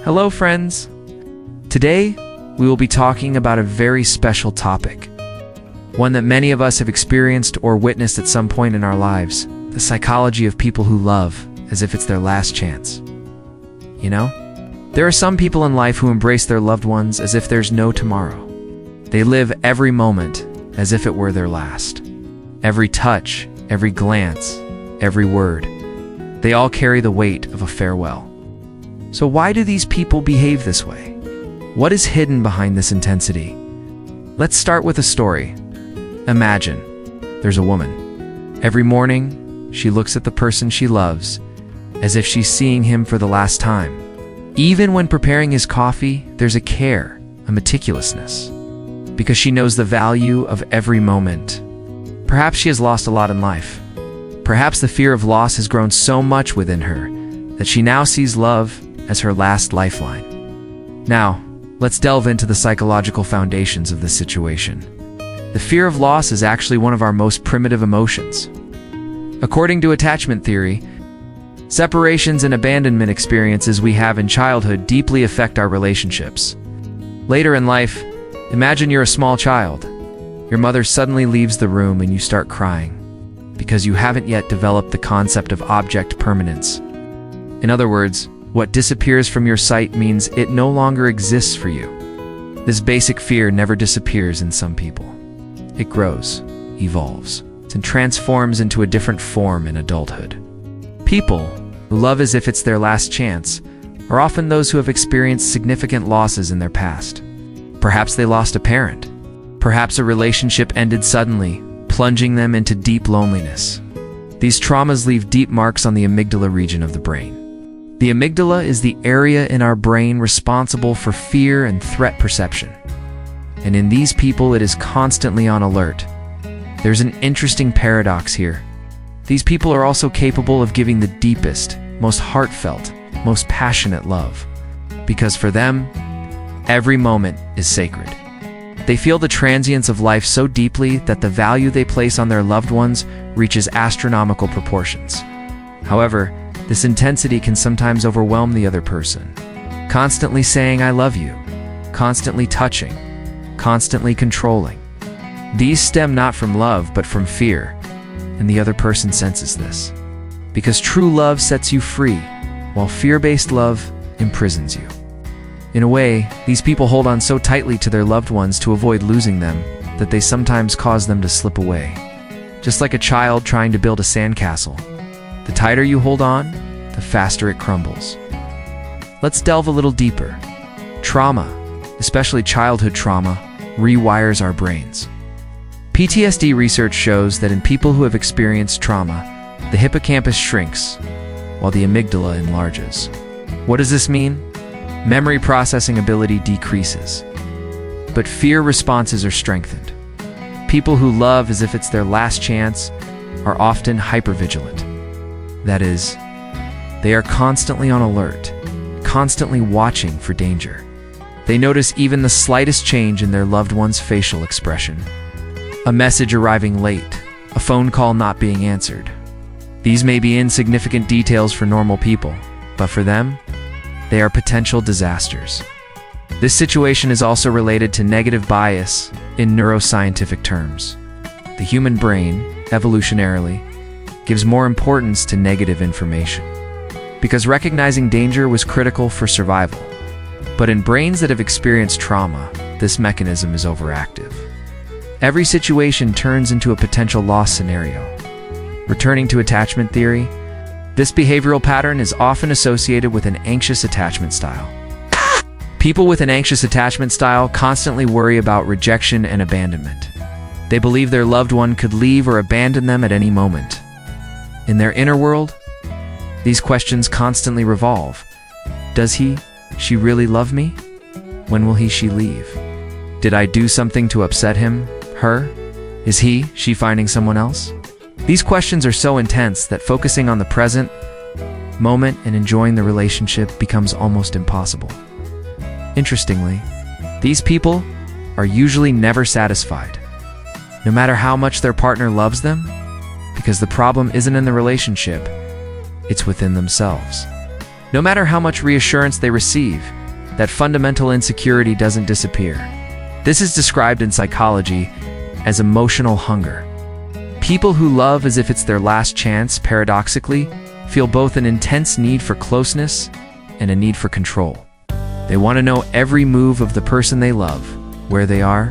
Hello, friends. Today, we will be talking about a very special topic, one that many of us have experienced or witnessed at some point in our lives: the psychology of people who love as if it's their last chance. You know, there are some people in life who embrace their loved ones as if there's no tomorrow. They live every moment as if it were their last. Every touch, every glance, every word, they all carry the weight of a farewell. So why do these people behave this way? What is hidden behind this intensity? Let's start with a story. Imagine there's a woman. Every morning, she looks at the person she loves as if she's seeing him for the last time. Even when preparing his coffee, there's a care, a meticulousness, because she knows the value of every moment. Perhaps she has lost a lot in life. Perhaps the fear of loss has grown so much within her that she now sees love as her last lifeline. Now, let's delve into the psychological foundations of this situation. The fear of loss is actually one of our most primitive emotions. According to attachment theory, separations and abandonment experiences we have in childhood deeply affect our relationships. Later in life, imagine you're a small child. Your mother suddenly leaves the room and you start crying because you haven't yet developed the concept of object permanence. In other words, what disappears from your sight means it no longer exists for you. This basic fear never disappears in some people. It grows, evolves, and transforms into a different form in adulthood. People who love as if it's their last chance are often those who have experienced significant losses in their past. Perhaps they lost a parent. Perhaps a relationship ended suddenly, plunging them into deep loneliness. These traumas leave deep marks on the amygdala region of the brain. The amygdala is the area in our brain responsible for fear and threat perception. And in these people, it is constantly on alert. There's an interesting paradox here. These people are also capable of giving the deepest, most heartfelt, most passionate love. Because for them, every moment is sacred. They feel the transience of life so deeply that the value they place on their loved ones reaches astronomical proportions. However, this intensity can sometimes overwhelm the other person, constantly saying, "I love you," constantly touching, constantly controlling. These stem not from love, but from fear, and the other person senses this. Because true love sets you free, while fear-based love imprisons you. In a way, these people hold on so tightly to their loved ones to avoid losing them that they sometimes cause them to slip away. Just like a child trying to build a sandcastle. The tighter you hold on, the faster it crumbles. Let's delve a little deeper. Trauma, especially childhood trauma, rewires our brains. PTSD research shows that in people who have experienced trauma, the hippocampus shrinks, while the amygdala enlarges. What does this mean? Memory processing ability decreases, but fear responses are strengthened. People who love as if it's their last chance are often hypervigilant. That is, they are constantly on alert, constantly watching for danger. They notice even the slightest change in their loved one's facial expression. A message arriving late, a phone call not being answered. These may be insignificant details for normal people, but for them, they are potential disasters. This situation is also related to negative bias in neuroscientific terms. The human brain, evolutionarily, gives more importance to negative information, because recognizing danger was critical for survival. But in brains that have experienced trauma, this mechanism is overactive. Every situation turns into a potential loss scenario. Returning to attachment theory, this behavioral pattern is often associated with an anxious attachment style. People with an anxious attachment style constantly worry about rejection and abandonment. They believe their loved one could leave or abandon them at any moment. In their inner world, these questions constantly revolve. Does she really love me? When will she leave? Did I do something to upset him, her? Is she finding someone else? These questions are so intense that focusing on the present moment and enjoying the relationship becomes almost impossible. Interestingly, these people are usually never satisfied, no matter how much their partner loves them, because the problem isn't in the relationship, it's within themselves. No matter how much reassurance they receive, that fundamental insecurity doesn't disappear. This is described in psychology as emotional hunger. People who love as if it's their last chance, paradoxically, feel both an intense need for closeness and a need for control. They want to know every move of the person they love, where they are,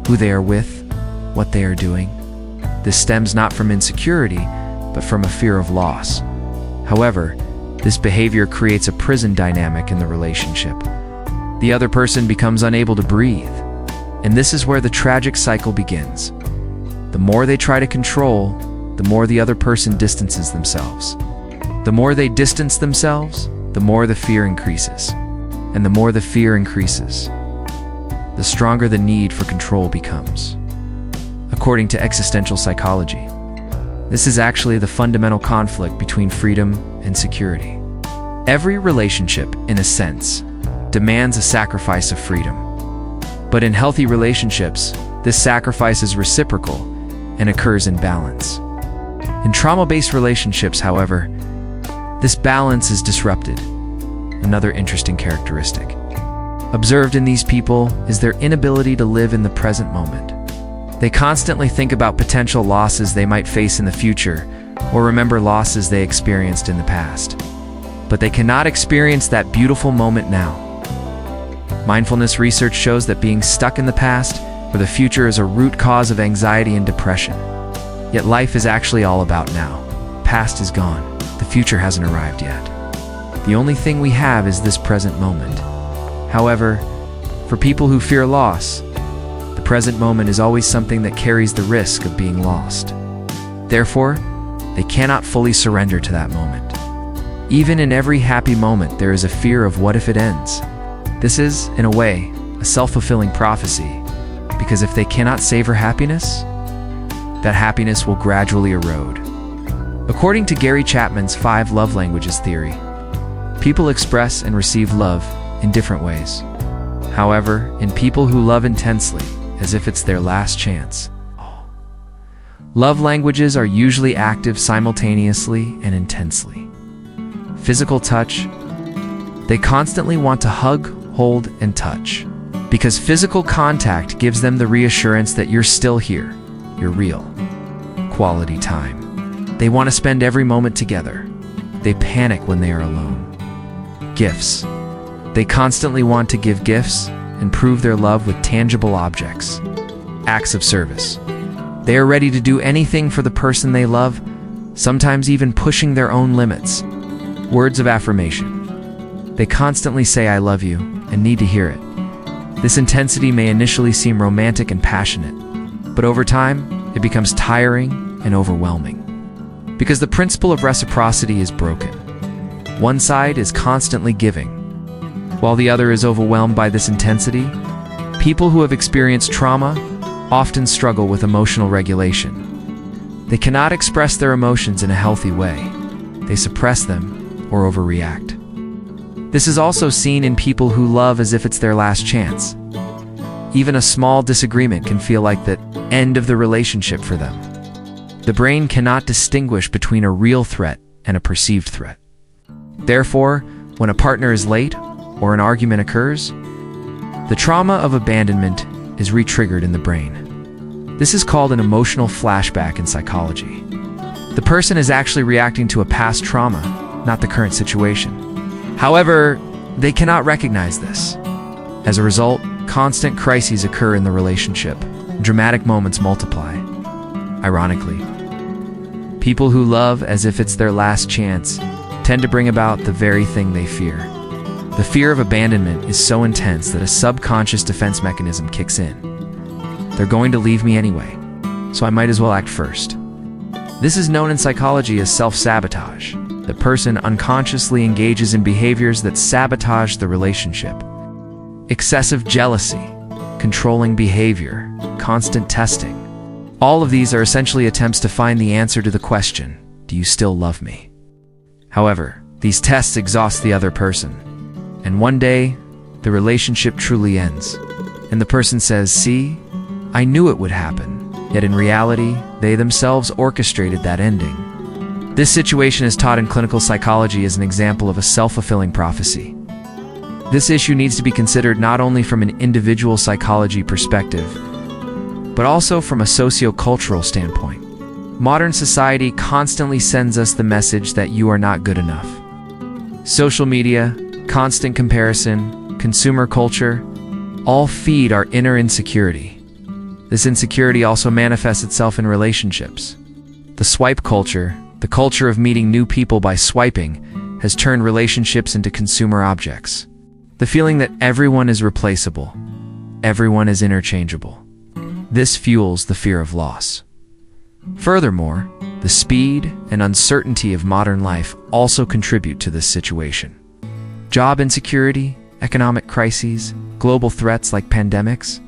who they are with, what they are doing. This stems not from insecurity, but from a fear of loss. However, this behavior creates a prison dynamic in the relationship. The other person becomes unable to breathe, and this is where the tragic cycle begins. The more they try to control, the more the other person distances themselves. The more they distance themselves, the more the fear increases. And the more the fear increases, the stronger the need for control becomes. According to existential psychology, this is actually the fundamental conflict between freedom and security. Every relationship, in a sense, demands a sacrifice of freedom. But in healthy relationships, this sacrifice is reciprocal and occurs in balance. In trauma-based relationships, however, this balance is disrupted. Another interesting characteristic observed in these people is their inability to live in the present moment. They constantly think about potential losses they might face in the future or remember losses they experienced in the past. But they cannot experience that beautiful moment now. Mindfulness research shows that being stuck in the past or the future is a root cause of anxiety and depression. Yet life is actually all about now. Past is gone. The future hasn't arrived yet. The only thing we have is this present moment. However, for people who fear loss, the present moment is always something that carries the risk of being lost. Therefore, they cannot fully surrender to that moment. Even in every happy moment, there is a fear of what if it ends. This is, in a way, a self-fulfilling prophecy, because if they cannot savor happiness, that happiness will gradually erode. According to Gary Chapman's 5 love languages theory, people express and receive love in different ways. However, in people who love intensely, as if it's their last chance, love languages are usually active simultaneously and intensely. Physical touch. They constantly want to hug, hold, and touch, because physical contact gives them the reassurance that you're still here, you're real. Quality time. They want to spend every moment together. They panic when they are alone. Gifts. They constantly want to give gifts and prove their love with tangible objects. Acts of service. They are ready to do anything for the person they love, sometimes even pushing their own limits. Words of affirmation. They constantly say "I love you" and need to hear it. This intensity may initially seem romantic and passionate, but over time, it becomes tiring and overwhelming. Because the principle of reciprocity is broken. One side is constantly giving, while the other is overwhelmed by this intensity. People who have experienced trauma often struggle with emotional regulation. They cannot express their emotions in a healthy way. They suppress them or overreact. This is also seen in people who love as if it's their last chance. Even a small disagreement can feel like the end of the relationship for them. The brain cannot distinguish between a real threat and a perceived threat. Therefore, when a partner is late or an argument occurs, the trauma of abandonment is re-triggered in the brain. This is called an emotional flashback in psychology. The person is actually reacting to a past trauma, not the current situation. However, they cannot recognize this. As a result, constant crises occur in the relationship. Dramatic moments multiply. Ironically, people who love as if it's their last chance tend to bring about the very thing they fear. The fear of abandonment is so intense that a subconscious defense mechanism kicks in. They're going to leave me anyway, so I might as well act first. This is known in psychology as self-sabotage. The person unconsciously engages in behaviors that sabotage the relationship. Excessive jealousy, controlling behavior, constant testing. All of these are essentially attempts to find the answer to the question, do you still love me? However, these tests exhaust the other person, and one day, the relationship truly ends, and the person says, "See, I knew it would happen," yet in reality, they themselves orchestrated that ending. This situation is taught in clinical psychology as an example of a self-fulfilling prophecy. This issue needs to be considered not only from an individual psychology perspective, but also from a socio-cultural standpoint. Modern society constantly sends us the message that you are not good enough. Social media, constant comparison, consumer culture, all feed our inner insecurity. This insecurity also manifests itself in relationships. The swipe culture, the culture of meeting new people by swiping, has turned relationships into consumer objects. The feeling that everyone is replaceable, everyone is interchangeable. This fuels the fear of loss. Furthermore, the speed and uncertainty of modern life also contribute to this situation. Job insecurity, economic crises, global threats like pandemics,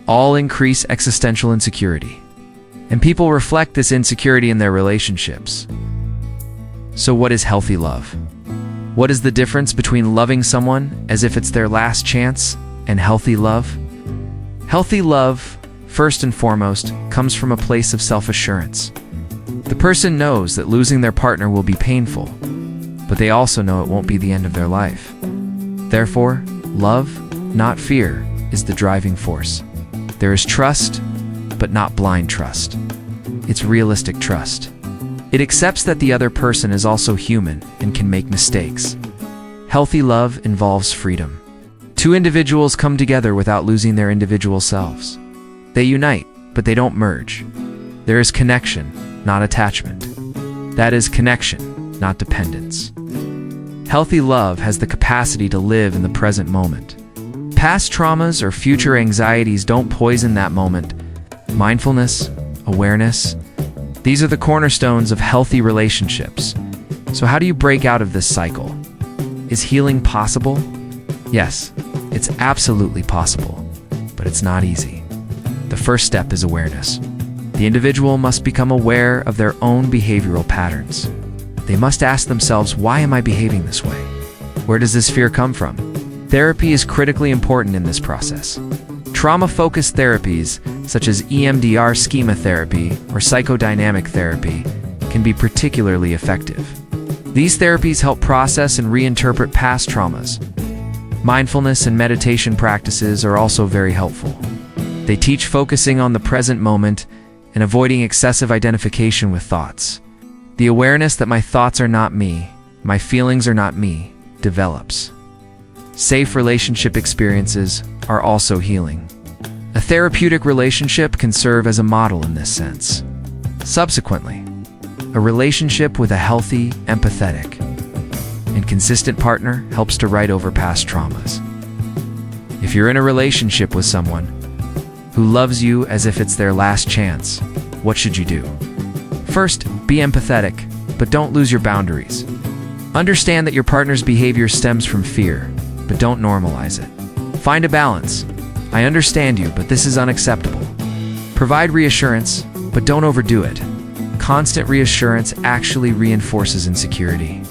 all increase existential insecurity. And people reflect this insecurity in their relationships. So what is healthy love? What is the difference between loving someone as if it's their last chance and healthy love? Healthy love, first and foremost, comes from a place of self-assurance. The person knows that losing their partner will be painful, but they also know it won't be the end of their life. Therefore, love, not fear, is the driving force. There is trust, but not blind trust. It's realistic trust. It accepts that the other person is also human and can make mistakes. Healthy love involves freedom. Two individuals come together without losing their individual selves. They unite, but they don't merge. There is connection, not attachment. That is connection, not dependence. Healthy love has the capacity to live in the present moment. Past traumas or future anxieties don't poison that moment. Mindfulness, awareness, these are the cornerstones of healthy relationships. So how do you break out of this cycle? Is healing possible? Yes, it's absolutely possible, but it's not easy. The first step is awareness. The individual must become aware of their own behavioral patterns. They must ask themselves, why am I behaving this way? Where does this fear come from? Therapy is critically important in this process. Trauma-focused therapies, such as EMDR schema therapy or psychodynamic therapy, can be particularly effective. These therapies help process and reinterpret past traumas. Mindfulness and meditation practices are also very helpful. They teach focusing on the present moment and avoiding excessive identification with thoughts. The awareness that my thoughts are not me, my feelings are not me, develops. Safe relationship experiences are also healing. A therapeutic relationship can serve as a model in this sense. Subsequently, a relationship with a healthy, empathetic, and consistent partner helps to write over past traumas. If you're in a relationship with someone who loves you as if it's their last chance, what should you do? First, be empathetic, but don't lose your boundaries. Understand that your partner's behavior stems from fear, but don't normalize it. Find a balance. I understand you, but this is unacceptable. Provide reassurance, but don't overdo it. Constant reassurance actually reinforces insecurity.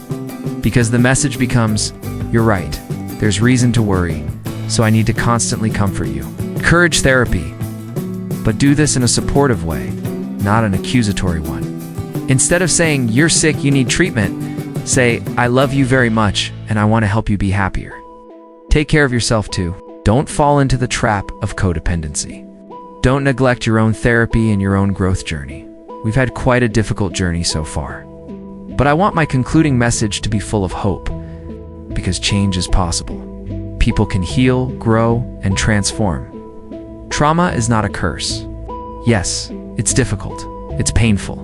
Because the message becomes, you're right, there's reason to worry, so I need to constantly comfort you. Encourage therapy, but do this in a supportive way, not an accusatory one. Instead of saying, you're sick, you need treatment, say, I love you very much, and I want to help you be happier. Take care of yourself too. Don't fall into the trap of codependency. Don't neglect your own therapy and your own growth journey. We've had quite a difficult journey so far. But I want my concluding message to be full of hope, because change is possible. People can heal, grow, and transform. Trauma is not a curse. Yes, it's difficult, it's painful,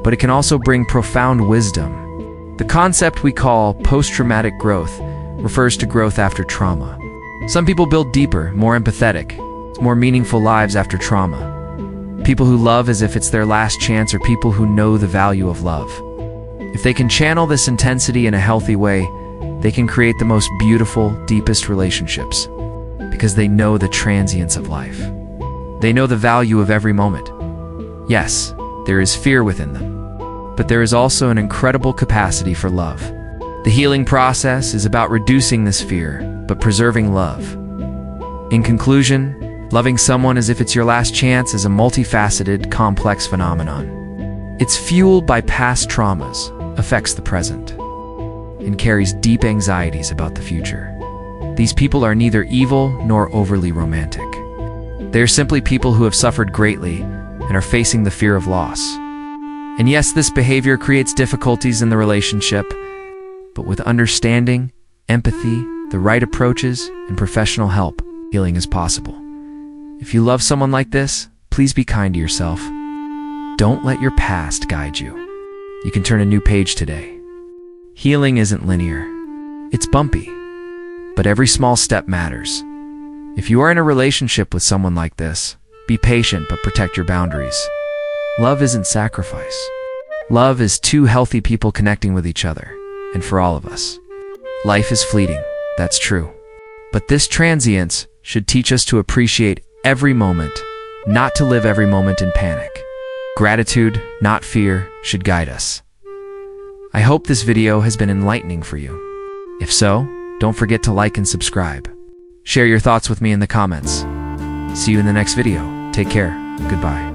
but it can also bring profound wisdom. The concept we call post-traumatic growth refers to growth after trauma. Some people build deeper, more empathetic, more meaningful lives after trauma. People who love as if it's their last chance are people who know the value of love. If they can channel this intensity in a healthy way, they can create the most beautiful, deepest relationships, because they know the transience of life. They know the value of every moment. Yes, there is fear within them, but there is also an incredible capacity for love. The healing process is about reducing this fear, but preserving love. In conclusion, loving someone as if it's your last chance is a multifaceted, complex phenomenon. It's fueled by past traumas, affects the present, and carries deep anxieties about the future. These people are neither evil nor overly romantic. They're simply people who have suffered greatly and are facing the fear of loss. And yes, this behavior creates difficulties in the relationship, but with understanding, empathy, the right approaches, and professional help, healing is possible. If you love someone like this, please be kind to yourself. Don't let your past guide you. You can turn a new page today. Healing isn't linear. It's bumpy. But every small step matters. If you are in a relationship with someone like this, be patient but protect your boundaries. Love isn't sacrifice. Love is two healthy people connecting with each other, and for all of us. Life is fleeting, that's true. But this transience should teach us to appreciate every moment, not to live every moment in panic. Gratitude, not fear, should guide us. I hope this video has been enlightening for you. If so, don't forget to like and subscribe. Share your thoughts with me in the comments. See you in the next video. Take care. Goodbye.